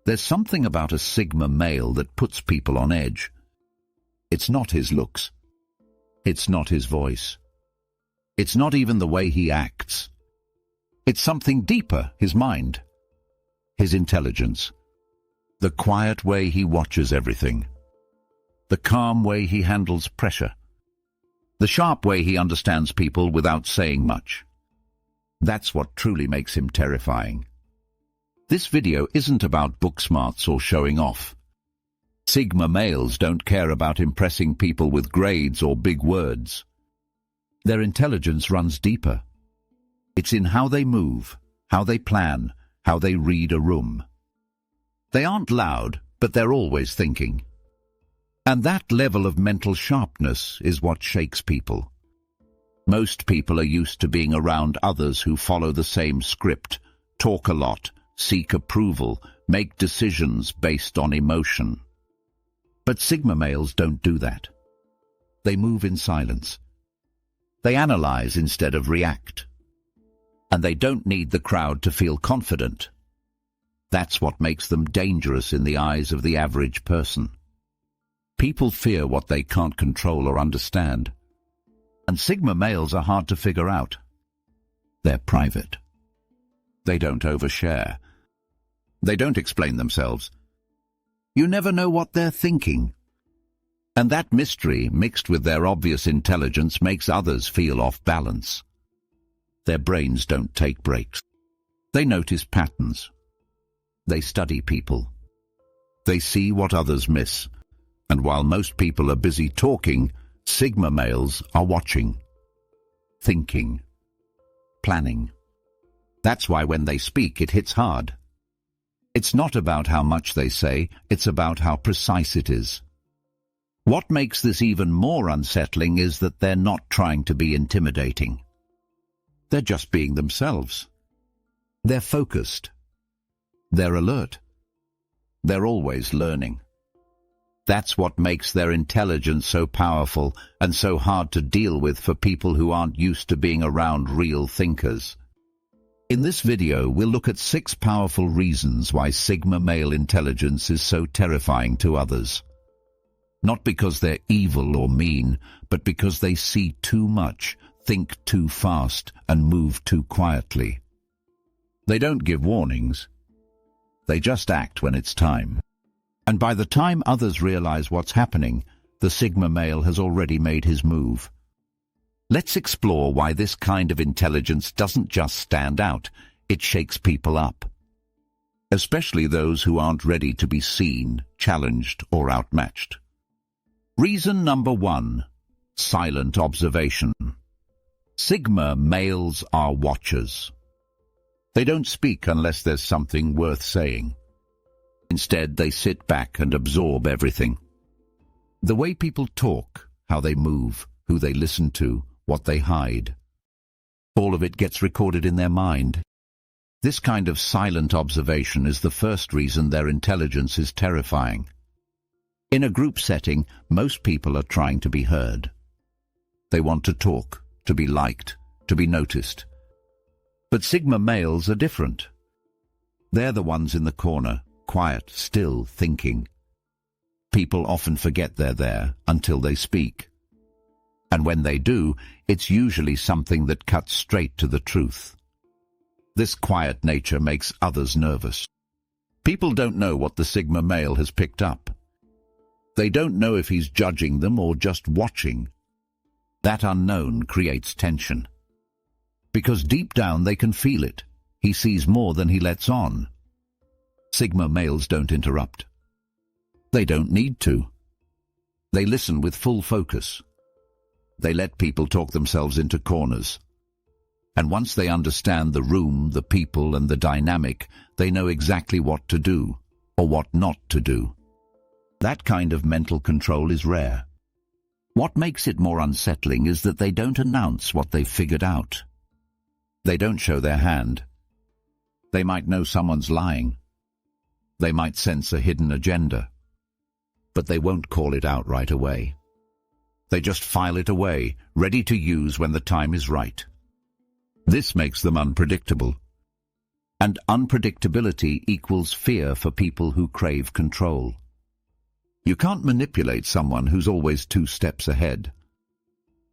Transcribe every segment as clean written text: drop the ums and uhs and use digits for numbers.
There's something about a Sigma male that puts people on edge. It's not his looks. It's not his voice. It's not even the way he acts. It's something deeper, his mind, his intelligence, the quiet way he watches everything, the calm way he handles pressure, the sharp way he understands people without saying much. That's what truly makes him terrifying. This video isn't about book smarts or showing off. Sigma males don't care about impressing people with grades or big words. Their intelligence runs deeper. It's in how they move, how they plan, how they read a room. They aren't loud, but they're always thinking. And that level of mental sharpness is what shakes people. Most people are used to being around others who follow the same script, talk a lot, seek approval, make decisions based on emotion. But Sigma males don't do that. They move in silence. They analyze instead of react. And they don't need the crowd to feel confident. That's what makes them dangerous in the eyes of the average person. People fear what they can't control or understand. And Sigma males are hard to figure out. They're private. They don't overshare. They don't explain themselves. You never know what they're thinking. And that mystery, mixed with their obvious intelligence, makes others feel off balance. Their brains don't take breaks. They notice patterns. They study people. They see what others miss. And while most people are busy talking, Sigma males are watching, thinking, planning. That's why when they speak, it hits hard. It's not about how much they say, it's about how precise it is. What makes this even more unsettling is that they're not trying to be intimidating. They're just being themselves. They're focused. They're alert. They're always learning. That's what makes their intelligence so powerful and so hard to deal with for people who aren't used to being around real thinkers. In this video, we'll look at 6 powerful reasons why Sigma male intelligence is so terrifying to others. Not because they're evil or mean, but because they see too much, think too fast, and move too quietly. They don't give warnings. They just act when it's time. And by the time others realize what's happening, the Sigma male has already made his move. Let's explore why this kind of intelligence doesn't just stand out, it shakes people up. Especially those who aren't ready to be seen, challenged, or outmatched. Reason number 1. Silent observation. Sigma males are watchers. They don't speak unless there's something worth saying. Instead, they sit back and absorb everything. The way people talk, how they move, who they listen to, what they hide. All of it gets recorded in their mind. This kind of silent observation is the first reason their intelligence is terrifying. In a group setting, most people are trying to be heard. They want to talk, to be liked, to be noticed. But Sigma males are different. They're the ones in the corner, quiet, still, thinking. People often forget they're there until they speak. And when they do, it's usually something that cuts straight to the truth. This quiet nature makes others nervous. People don't know what the Sigma male has picked up. They don't know if he's judging them or just watching. That unknown creates tension. Because deep down they can feel it. He sees more than he lets on. Sigma males don't interrupt. They don't need to. They listen with full focus. They let people talk themselves into corners. And once they understand the room, the people, and the dynamic, they know exactly what to do, or what not to do. That kind of mental control is rare. What makes it more unsettling is that they don't announce what they've figured out. They don't show their hand. They might know someone's lying. They might sense a hidden agenda. But they won't call it out right away. They just file it away, ready to use when the time is right. This makes them unpredictable. And unpredictability equals fear for people who crave control. You can't manipulate someone who's always 2 steps ahead.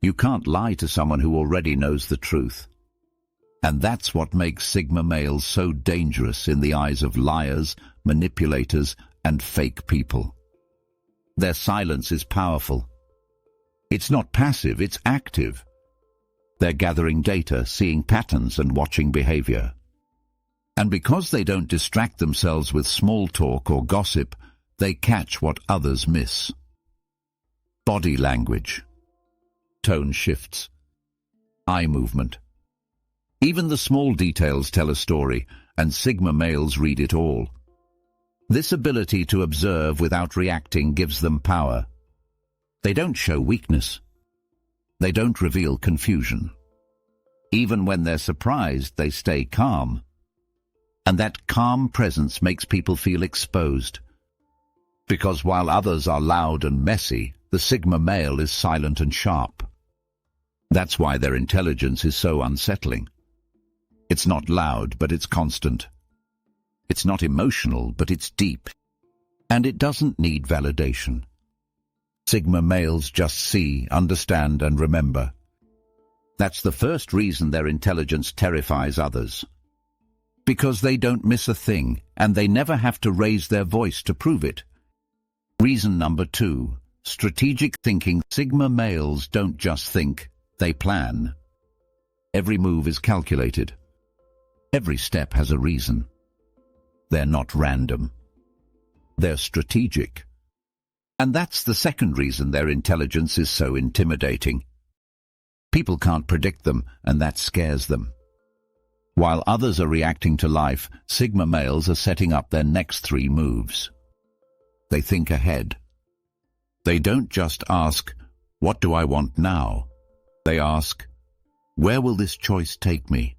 You can't lie to someone who already knows the truth. And that's what makes Sigma males so dangerous in the eyes of liars, manipulators, and fake people. Their silence is powerful. It's not passive, it's active. They're gathering data, seeing patterns, and watching behavior. And because they don't distract themselves with small talk or gossip, they catch what others miss. Body language, tone shifts, eye movement. Even the small details tell a story, and Sigma males read it all. This ability to observe without reacting gives them power. They don't show weakness. They don't reveal confusion. Even when they're surprised, they stay calm. And that calm presence makes people feel exposed. Because while others are loud and messy, the Sigma male is silent and sharp. That's why their intelligence is so unsettling. It's not loud, but it's constant. It's not emotional, but it's deep. And it doesn't need validation. Sigma males just see, understand, and remember. That's the first reason their intelligence terrifies others. Because they don't miss a thing, and they never have to raise their voice to prove it. Reason number 2, strategic thinking. Sigma males don't just think, they plan. Every move is calculated. Every step has a reason. They're not random. They're strategic. And that's the second reason their intelligence is so intimidating. People can't predict them, and that scares them. While others are reacting to life, Sigma males are setting up their next 3 moves. They think ahead. They don't just ask, "What do I want now?" They ask, "Where will this choice take me?"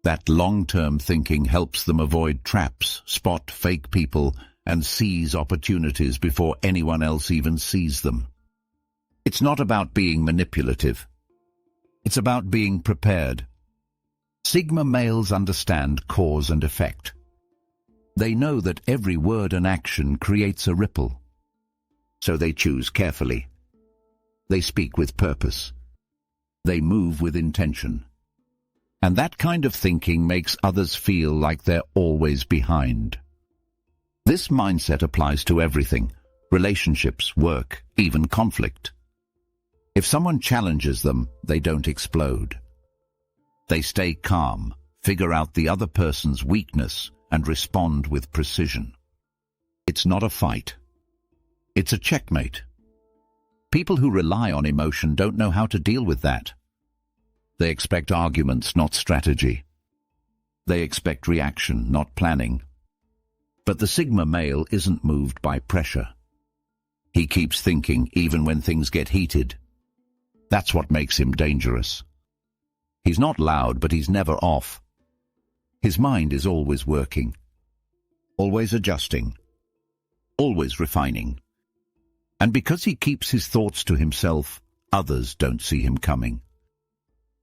That long-term thinking helps them avoid traps, spot fake people, and seize opportunities before anyone else even sees them. It's not about being manipulative. It's about being prepared. Sigma males understand cause and effect. They know that every word and action creates a ripple. So they choose carefully. They speak with purpose. They move with intention. And that kind of thinking makes others feel like they're always behind. This mindset applies to everything: relationships, work, even conflict. If someone challenges them, they don't explode. They stay calm, figure out the other person's weakness, and respond with precision. It's not a fight. It's a checkmate. People who rely on emotion don't know how to deal with that. They expect arguments, not strategy. They expect reaction, not planning. But the Sigma male isn't moved by pressure. He keeps thinking even when things get heated. That's what makes him dangerous. He's not loud, but he's never off. His mind is always working, always adjusting, always refining. And because he keeps his thoughts to himself, others don't see him coming.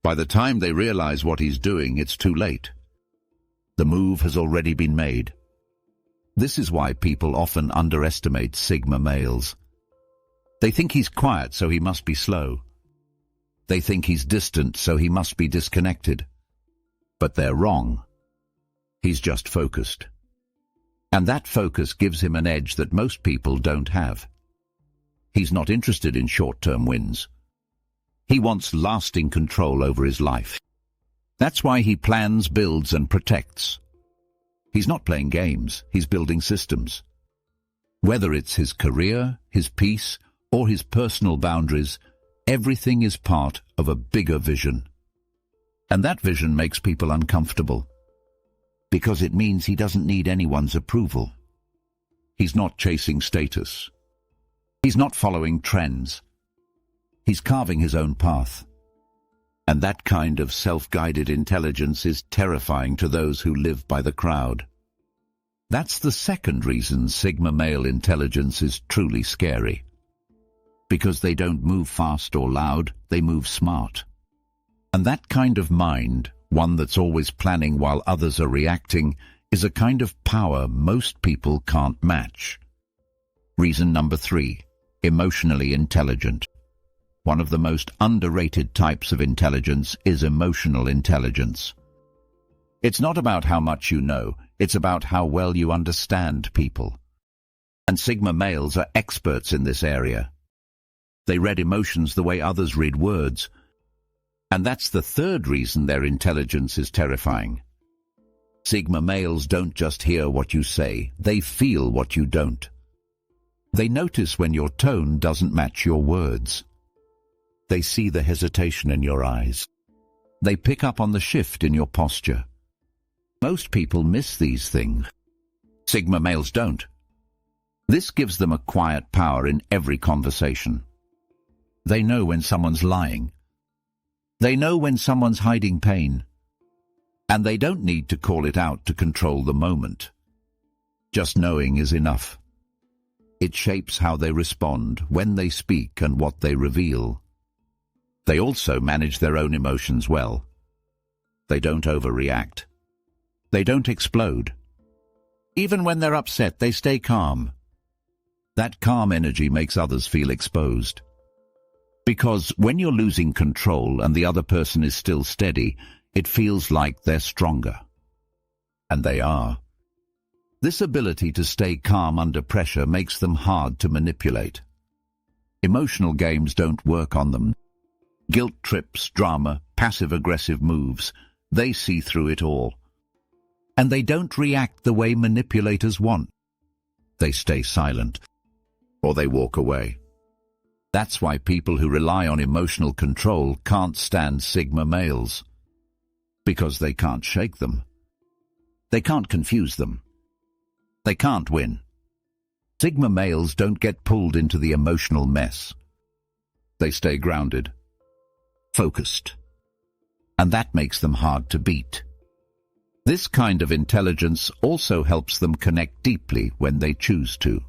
By the time they realize what he's doing, it's too late. The move has already been made. This is why people often underestimate Sigma males. They think he's quiet, so he must be slow. They think he's distant, so he must be disconnected. But they're wrong. He's just focused. And that focus gives him an edge that most people don't have. He's not interested in short-term wins. He wants lasting control over his life. That's why he plans, builds, and protects. He's not playing games, he's building systems. Whether it's his career, his peace, or his personal boundaries, everything is part of a bigger vision. And that vision makes people uncomfortable, because it means he doesn't need anyone's approval. He's not chasing status. He's not following trends. He's carving his own path. And that kind of self-guided intelligence is terrifying to those who live by the crowd. That's the second reason Sigma male intelligence is truly scary. Because they don't move fast or loud, they move smart. And that kind of mind, one that's always planning while others are reacting, is a kind of power most people can't match. Reason number 3, emotionally intelligent. One of the most underrated types of intelligence is emotional intelligence. It's not about how much you know, it's about how well you understand people. And Sigma males are experts in this area. They read emotions the way others read words. And that's the third reason their intelligence is terrifying. Sigma males don't just hear what you say, they feel what you don't. They notice when your tone doesn't match your words. They see the hesitation in your eyes. They pick up on the shift in your posture. Most people miss these things. Sigma males don't. This gives them a quiet power in every conversation. They know when someone's lying. They know when someone's hiding pain. And they don't need to call it out to control the moment. Just knowing is enough. It shapes how they respond, when they speak, and what they reveal. They also manage their own emotions well. They don't overreact. They don't explode. Even when they're upset, they stay calm. That calm energy makes others feel exposed. Because when you're losing control and the other person is still steady, it feels like they're stronger. And they are. This ability to stay calm under pressure makes them hard to manipulate. Emotional games don't work on them. Guilt trips, drama, passive-aggressive moves, they see through it all. And they don't react the way manipulators want. They stay silent, or they walk away. That's why people who rely on emotional control can't stand Sigma males. Because they can't shake them. They can't confuse them. They can't win. Sigma males don't get pulled into the emotional mess. They stay grounded, focused. And that makes them hard to beat. This kind of intelligence also helps them connect deeply when they choose to.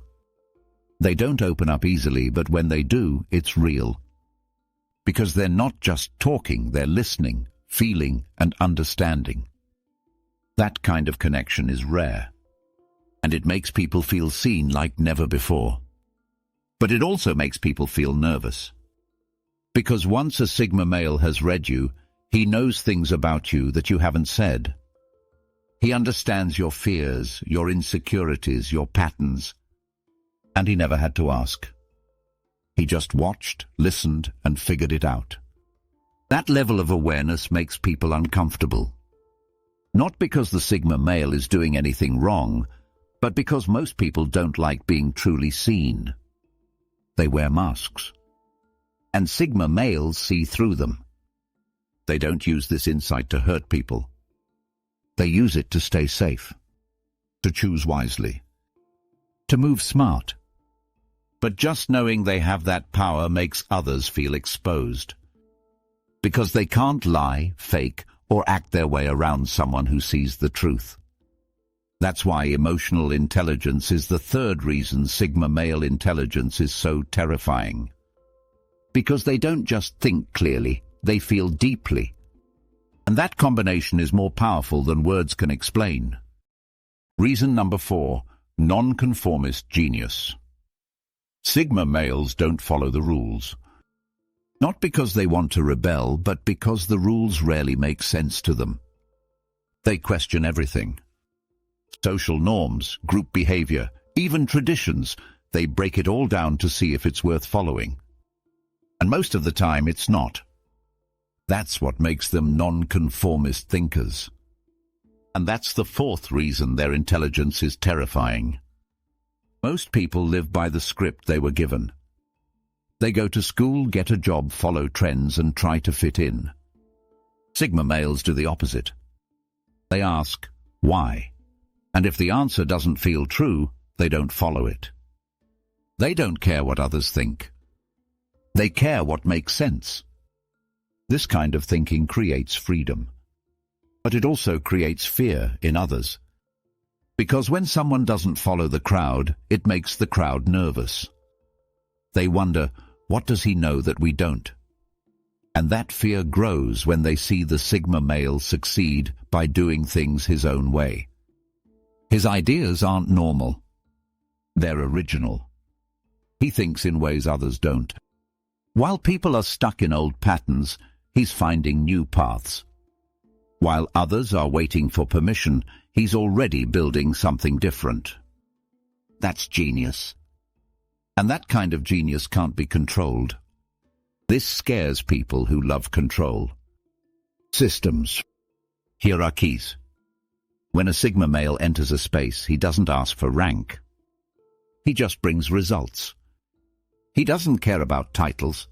They don't open up easily, but when they do, it's real. Because they're not just talking, they're listening, feeling, and understanding. That kind of connection is rare. And it makes people feel seen like never before. But it also makes people feel nervous. Because once a Sigma male has read you, he knows things about you that you haven't said. He understands your fears, your insecurities, your patterns. And he never had to ask. He just watched, listened, and figured it out. That level of awareness makes people uncomfortable. Not because the Sigma male is doing anything wrong, but because most people don't like being truly seen. They wear masks. And Sigma males see through them. They don't use this insight to hurt people. They use it to stay safe, to choose wisely, to move smart. But just knowing they have that power makes others feel exposed. Because they can't lie, fake, or act their way around someone who sees the truth. That's why emotional intelligence is the third reason Sigma male intelligence is so terrifying. Because they don't just think clearly, they feel deeply. And that combination is more powerful than words can explain. Reason number 4, nonconformist genius. Sigma males don't follow the rules. Not because they want to rebel, but because the rules rarely make sense to them. They question everything. Social norms, group behavior, even traditions, they break it all down to see if it's worth following. And most of the time it's not. That's what makes them nonconformist thinkers. And that's the fourth reason their intelligence is terrifying. Most people live by the script they were given. They go to school, get a job, follow trends, and try to fit in. Sigma males do the opposite. They ask, why? And if the answer doesn't feel true, they don't follow it. They don't care what others think. They care what makes sense. This kind of thinking creates freedom. But it also creates fear in others. Because when someone doesn't follow the crowd, it makes the crowd nervous. They wonder, what does he know that we don't? And that fear grows when they see the Sigma male succeed by doing things his own way. His ideas aren't normal. They're original. He thinks in ways others don't. While people are stuck in old patterns, he's finding new paths. While others are waiting for permission, he's already building something different. That's genius. And that kind of genius can't be controlled. This scares people who love control. Systems. Hierarchies. When a Sigma male enters a space, he doesn't ask for rank. He just brings results. He doesn't care about titles.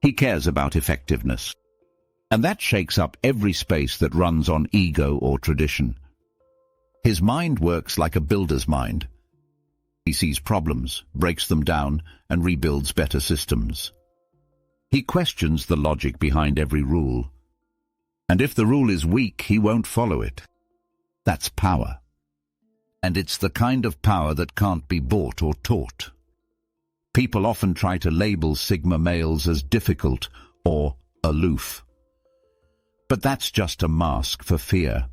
He cares about effectiveness. And that shakes up every space that runs on ego or tradition. His mind works like a builder's mind. He sees problems, breaks them down, and rebuilds better systems. He questions the logic behind every rule. And if the rule is weak, he won't follow it. That's power. And it's the kind of power that can't be bought or taught. People often try to label Sigma males as difficult or aloof. But that's just a mask for fear.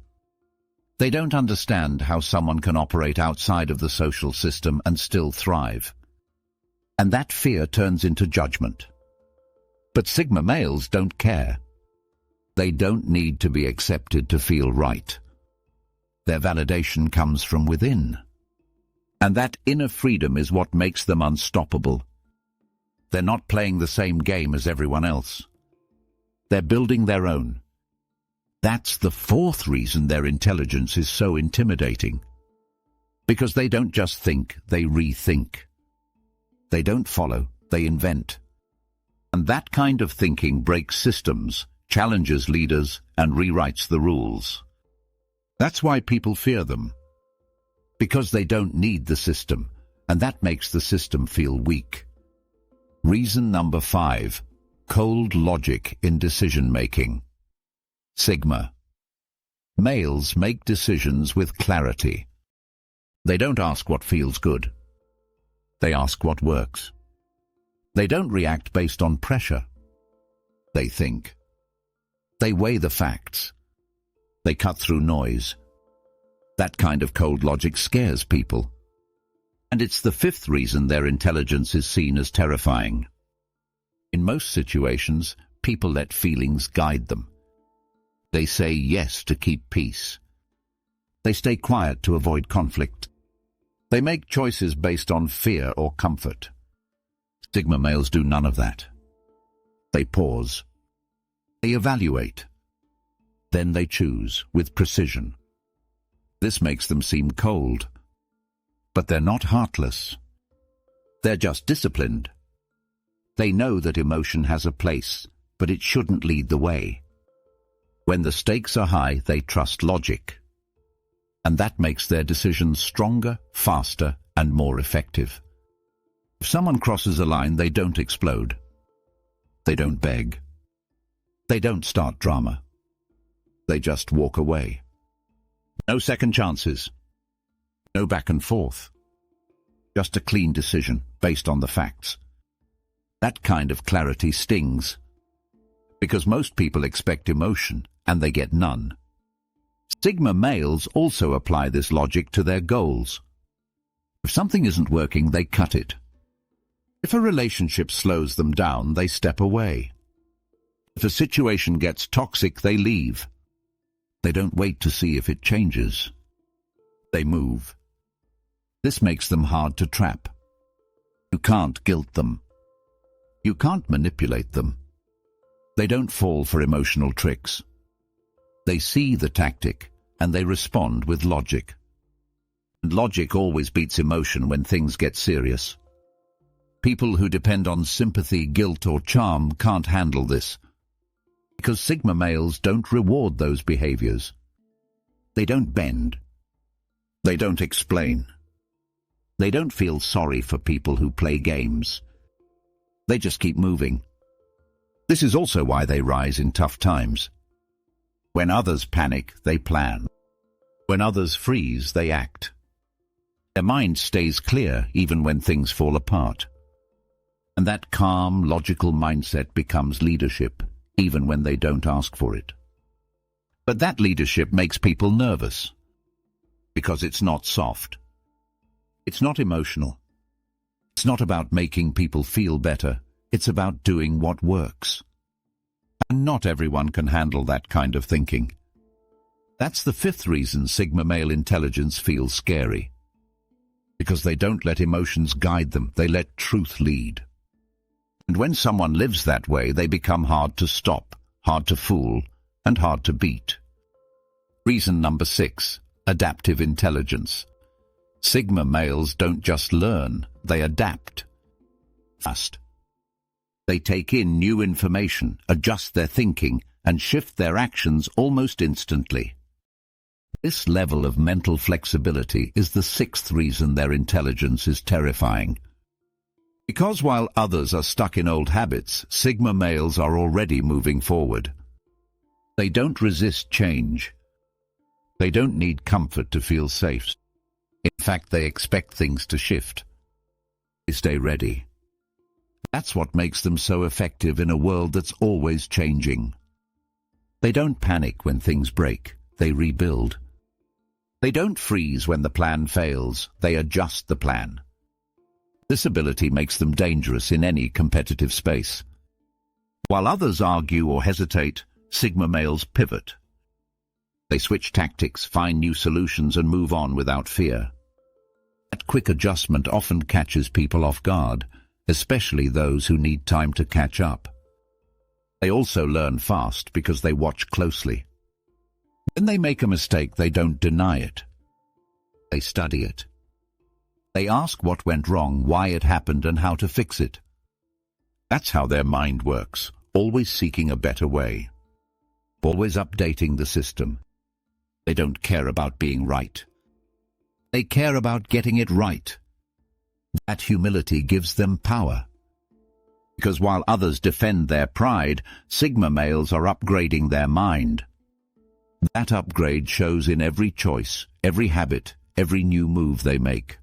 They don't understand how someone can operate outside of the social system and still thrive. And that fear turns into judgment. But Sigma males don't care. They don't need to be accepted to feel right. Their validation comes from within. And that inner freedom is what makes them unstoppable. They're not playing the same game as everyone else. They're building their own. That's the fourth reason their intelligence is so intimidating. Because they don't just think, they rethink. They don't follow, they invent. And that kind of thinking breaks systems, challenges leaders, and rewrites the rules. That's why people fear them. Because they don't need the system, and that makes the system feel weak. Reason number 5, cold logic in decision-making. Sigma. Males make decisions with clarity. They don't ask what feels good. They ask what works. They don't react based on pressure. They think. They weigh the facts. They cut through noise. That kind of cold logic scares people. And it's the 5th reason their intelligence is seen as terrifying. In most situations, people let feelings guide them. They say yes to keep peace. They stay quiet to avoid conflict. They make choices based on fear or comfort. Sigma males do none of that. They pause. They evaluate. Then they choose with precision. This makes them seem cold. But they're not heartless. They're just disciplined. They know that emotion has a place, but it shouldn't lead the way. When the stakes are high, they trust logic. And that makes their decisions stronger, faster, and more effective. If someone crosses a line, they don't explode. They don't beg. They don't start drama. They just walk away. No second chances. No back and forth. Just a clean decision based on the facts. That kind of clarity stings. Because most people expect emotion, and they get none. Sigma males also apply this logic to their goals. If something isn't working, they cut it. If a relationship slows them down, they step away. If a situation gets toxic, they leave. They don't wait to see if it changes. They move. This makes them hard to trap. You can't guilt them. You can't manipulate them. They don't fall for emotional tricks. They see the tactic, and they respond with logic. And logic always beats emotion when things get serious. People who depend on sympathy, guilt, or charm can't handle this. Because Sigma males don't reward those behaviors. They don't bend. They don't explain. They don't feel sorry for people who play games. They just keep moving. This is also why they rise in tough times. When others panic, they plan. When others freeze, they act. Their mind stays clear even when things fall apart. And that calm, logical mindset becomes leadership, even when they don't ask for it. But that leadership makes people nervous, because it's not soft. It's not emotional. It's not about making people feel better. It's about doing what works. And not everyone can handle that kind of thinking. That's the fifth reason Sigma male intelligence feels scary. Because they don't let emotions guide them, they let truth lead. And when someone lives that way, they become hard to stop, hard to fool, and hard to beat. Reason number 6, adaptive intelligence. Sigma males don't just learn, they adapt. Fast. They take in new information, adjust their thinking, and shift their actions almost instantly. This level of mental flexibility is the 6th reason their intelligence is terrifying. Because while others are stuck in old habits, Sigma males are already moving forward. They don't resist change. They don't need comfort to feel safe. In fact, they expect things to shift. They stay ready. That's what makes them so effective in a world that's always changing. They don't panic when things break. They rebuild. They don't freeze when the plan fails. They adjust the plan. This ability makes them dangerous in any competitive space. While others argue or hesitate, Sigma males pivot. They switch tactics, find new solutions, and move on without fear. That quick adjustment often catches people off guard, especially those who need time to catch up. They also learn fast because they watch closely. When they make a mistake, they don't deny it. They study it. They ask what went wrong, why it happened, and how to fix it. That's how their mind works, always seeking a better way. Always updating the system. They don't care about being right. They care about getting it right. That humility gives them power. Because while others defend their pride, Sigma males are upgrading their mind. That upgrade shows in every choice, every habit, every new move they make.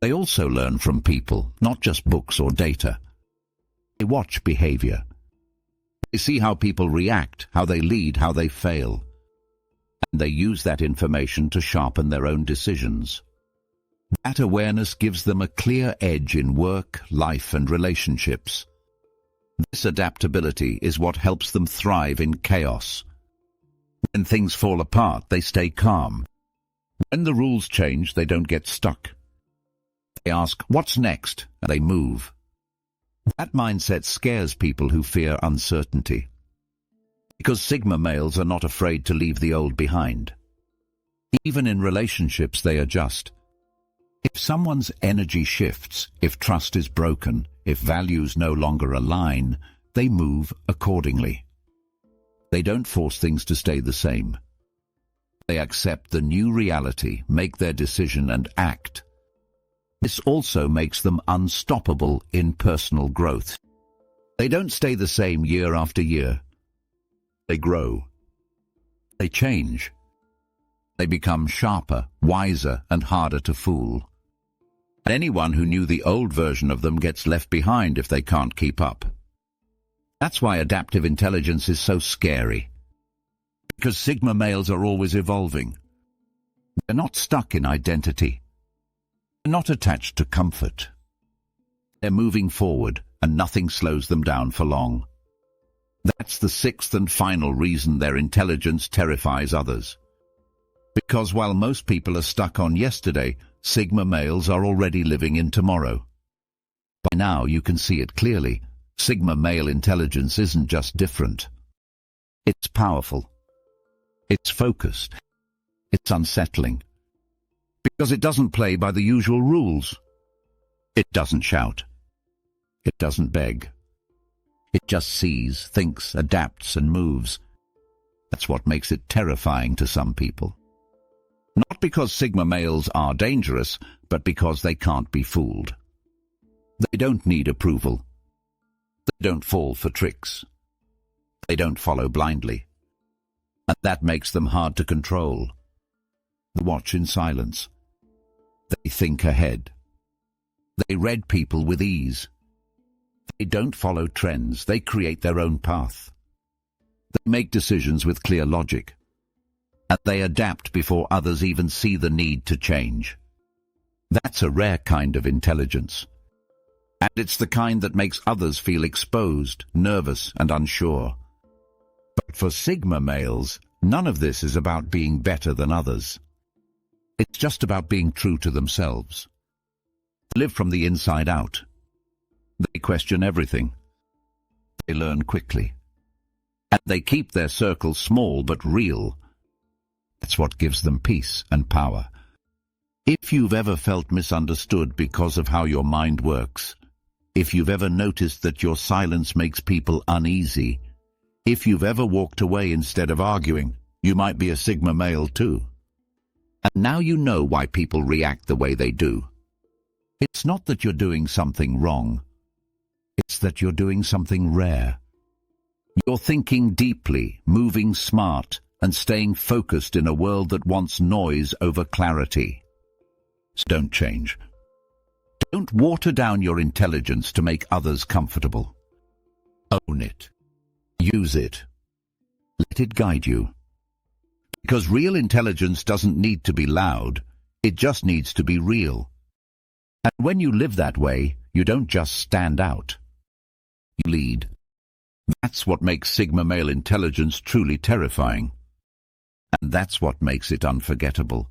They also learn from people, not just books or data. They watch behavior. They see how people react, how they lead, how they fail. And they use that information to sharpen their own decisions. That awareness gives them a clear edge in work, life, and relationships. This adaptability is what helps them thrive in chaos. When things fall apart, they stay calm. When the rules change, they don't get stuck. They ask, "What's next?" and they move. That mindset scares people who fear uncertainty. Because Sigma males are not afraid to leave the old behind. Even in relationships, they adjust. If someone's energy shifts, if trust is broken, if values no longer align, they move accordingly. They don't force things to stay the same. They accept the new reality, make their decision, and act. This also makes them unstoppable in personal growth. They don't stay the same year after year. They grow. They change. They become sharper, wiser, and harder to fool. Anyone who knew the old version of them gets left behind if they can't keep up. That's why adaptive intelligence is so scary. Because Sigma males are always evolving. They're not stuck in identity. They're not attached to comfort. They're moving forward, and nothing slows them down for long. That's the 6th and final reason their intelligence terrifies others. Because while most people are stuck on yesterday, Sigma males are already living in tomorrow. By now you can see it clearly. Sigma male intelligence isn't just different. It's powerful. It's focused. It's unsettling. Because it doesn't play by the usual rules. It doesn't shout. It doesn't beg. It just sees, thinks, adapts, and moves. That's what makes it terrifying to some people. Not because Sigma males are dangerous, but because they can't be fooled. They don't need approval. They don't fall for tricks. They don't follow blindly. And that makes them hard to control. They watch in silence. They think ahead. They read people with ease. They don't follow trends, they create their own path. They make decisions with clear logic, and they adapt before others even see the need to change. That's a rare kind of intelligence, and it's the kind that makes others feel exposed, nervous, and unsure. But for Sigma males, none of this is about being better than others. It's just about being true to themselves. They live from the inside out. They question everything. They learn quickly. And they keep their circles small but real. That's what gives them peace and power. If you've ever felt misunderstood because of how your mind works, if you've ever noticed that your silence makes people uneasy, if you've ever walked away instead of arguing, you might be a Sigma male too. And now you know why people react the way they do. It's not that you're doing something wrong. It's that you're doing something rare. You're thinking deeply, moving smart, and staying focused in a world that wants noise over clarity. So don't change. Don't water down your intelligence to make others comfortable. Own it. Use it. Let it guide you. Because real intelligence doesn't need to be loud, it just needs to be real. And when you live that way, you don't just stand out. You lead. That's what makes Sigma male intelligence truly terrifying. And that's what makes it unforgettable.